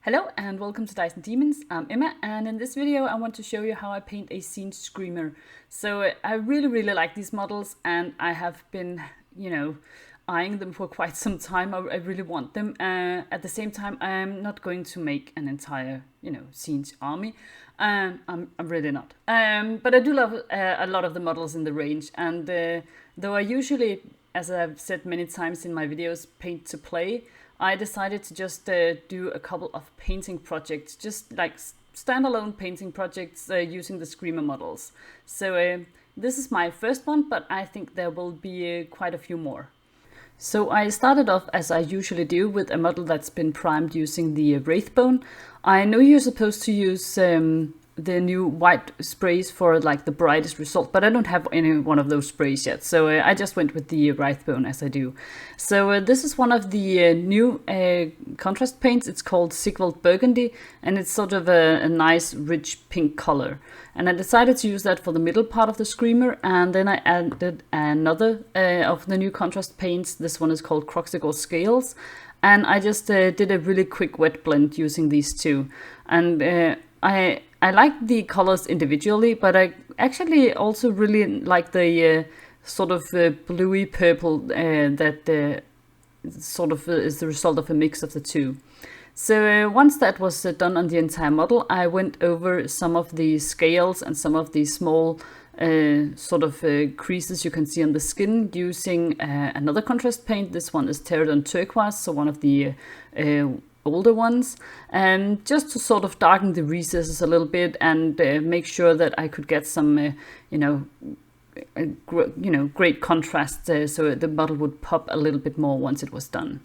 Hello and welcome to Dice and Demons. I'm Emma, and in this video I want to show you how I paint a Tzeentch Screamer. So I really like these models, and I have been, eyeing them for quite some time. I really want them. At the same time, I'm not going to make an entire, Tzeentch army. I'm really not. But I do love a lot of the models in the range, and though I usually, as I've said many times in my videos, paint to play, I decided to just do a couple of painting projects, just like standalone painting projects using the Screamer models. So this is my first one, but I think there will be quite a few more. So I started off, as I usually do, with a model that's been primed using the Wraithbone. I know you're supposed to use the new white sprays for like the brightest result, but I don't have any one of those sprays yet, so I just went with the Wraithbone as I do. So this is one of the new contrast paints. It's called Sigvald Burgundy, and it's sort of a nice rich pink color, and I decided to use that for the middle part of the Screamer, and then I added another of the new contrast paints. This one is called Croxigal Scales, and I just did a really quick wet blend using these two, and I like the colors individually, but I actually also really like the sort of bluey purple that sort of is the result of a mix of the two. So once that was done on the entire model, I went over some of the scales and some of the small sort of creases you can see on the skin using another contrast paint. This one is Pterodon Turquoise, so one of the older ones, and just to sort of darken the recesses a little bit and make sure that I could get some great contrast, so the model would pop a little bit more once it was done.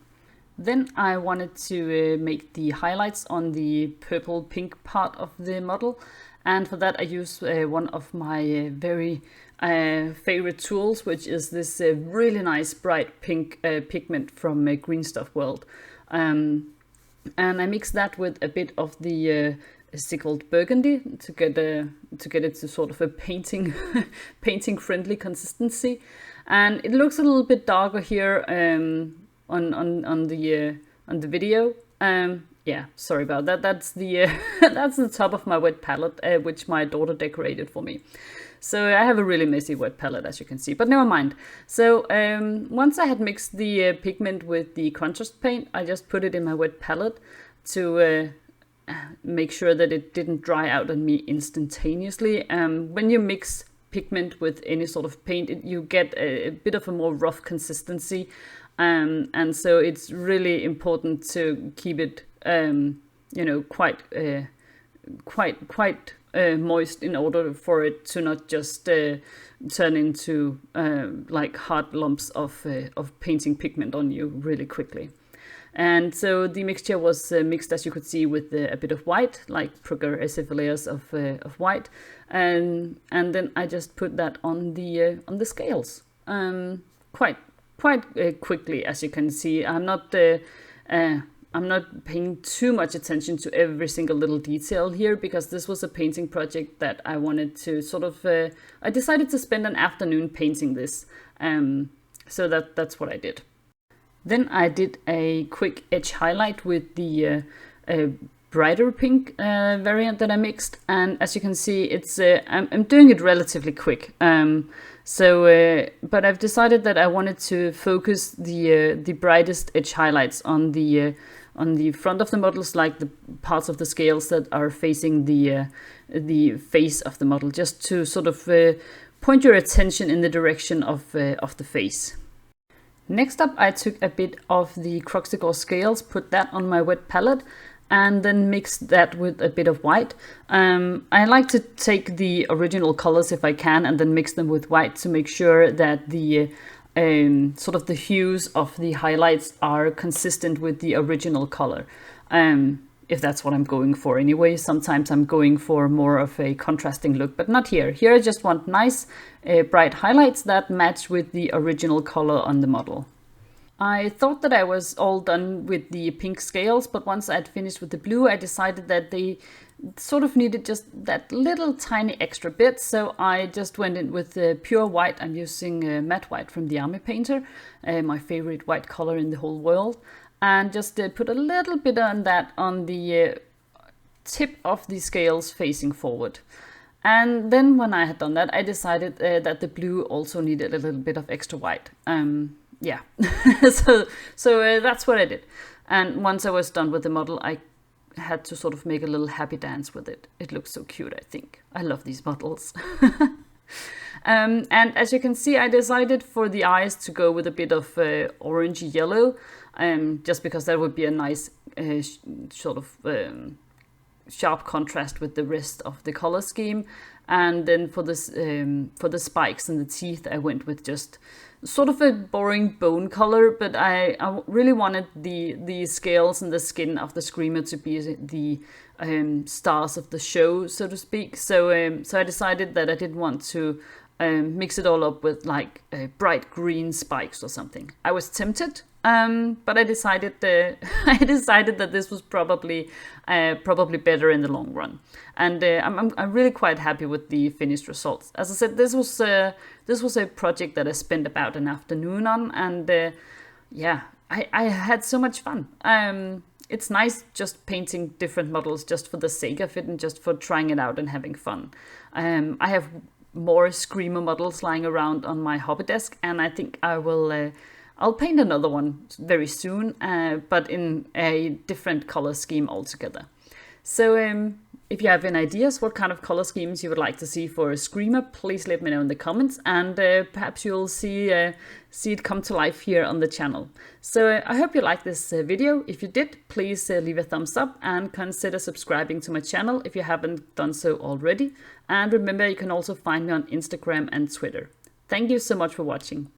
Then I wanted to make the highlights on the purple pink part of the model, and for that I used one of my very favorite tools, which is this really nice bright pink pigment from Greenstuff World. And I mixed that with a bit of the Sigvald Burgundy to get it to sort of a painting friendly consistency, and it looks a little bit darker here on the video. Yeah, sorry about that. That's the that's the top of my wet palette, which my daughter decorated for me. So I have a really messy wet palette, as you can see, but never mind. So once I had mixed the pigment with the contrast paint, I just put it in my wet palette to make sure that it didn't dry out on me instantaneously. When you mix pigment with any sort of paint, you get a bit of a more rough consistency, and so it's really important to keep it quite moist in order for it to not just turn into like hard lumps of painting pigment on you really quickly. And so the mixture was mixed, as you could see, with a bit of white, like progressive layers of white, and then I just put that on the scales quite quickly, as you can see. I'm not paying too much attention to every single little detail here, because this was a painting project that I wanted to sort of, I decided to spend an afternoon painting this, so that's what I did. Then I did a quick edge highlight with the brighter pink variant that I mixed, and as you can see, it's I'm doing it relatively quick. But I've decided that I wanted to focus the brightest edge highlights on the front of the models, like the parts of the scales that are facing the face of the model, just to sort of point your attention in the direction of the face. Next up, I took a bit of the Croxigal Scales, put that on my wet palette, and then mixed that with a bit of white. I like to take the original colors if I can, and then mix them with white to make sure that the sort of the hues of the highlights are consistent with the original color. If that's what I'm going for anyway. Sometimes I'm going for more of a contrasting look, but not here. Here I just want nice bright highlights that match with the original color on the model. I thought that I was all done with the pink scales, but once I'd finished with the blue, I decided that they sort of needed just that little tiny extra bit, so I just went in with pure white. I'm using matte white from the Army Painter, my favorite white color in the whole world. and just put a little bit on that on the tip of the scales facing forward. And then when I had done that, I decided that the blue also needed a little bit of extra white. Yeah, so that's what I did. And once I was done with the model, I had to sort of make a little happy dance with it. It looks so cute, I think. I love these models. And as you can see, I decided for the eyes to go with a bit of orangey yellow, just because that would be a nice sort of sharp contrast with the rest of the color scheme. And then for this for the spikes and the teeth, I went with just sort of a boring bone color, but I really wanted the scales and the skin of the Screamer to be the stars of the show, so to speak. So I decided that I didn't want to mix it all up with like bright green spikes or something. I was tempted, but I decided that this was probably better in the long run, and I'm really quite happy with the finished results. As I said, this was a project that I spent about an afternoon on, and yeah, I had so much fun. It's nice just painting different models just for the sake of it and just for trying it out and having fun. I have more Screamer models lying around on my hobby desk, and I think I'll paint another one very soon, but in a different color scheme altogether. So if you have any ideas what kind of color schemes you would like to see for a Screamer, please let me know in the comments, and perhaps you'll see it come to life here on the channel. So I hope you liked this video. If you did, please leave a thumbs up and consider subscribing to my channel if you haven't done so already. And remember, you can also find me on Instagram and Twitter. Thank you so much for watching.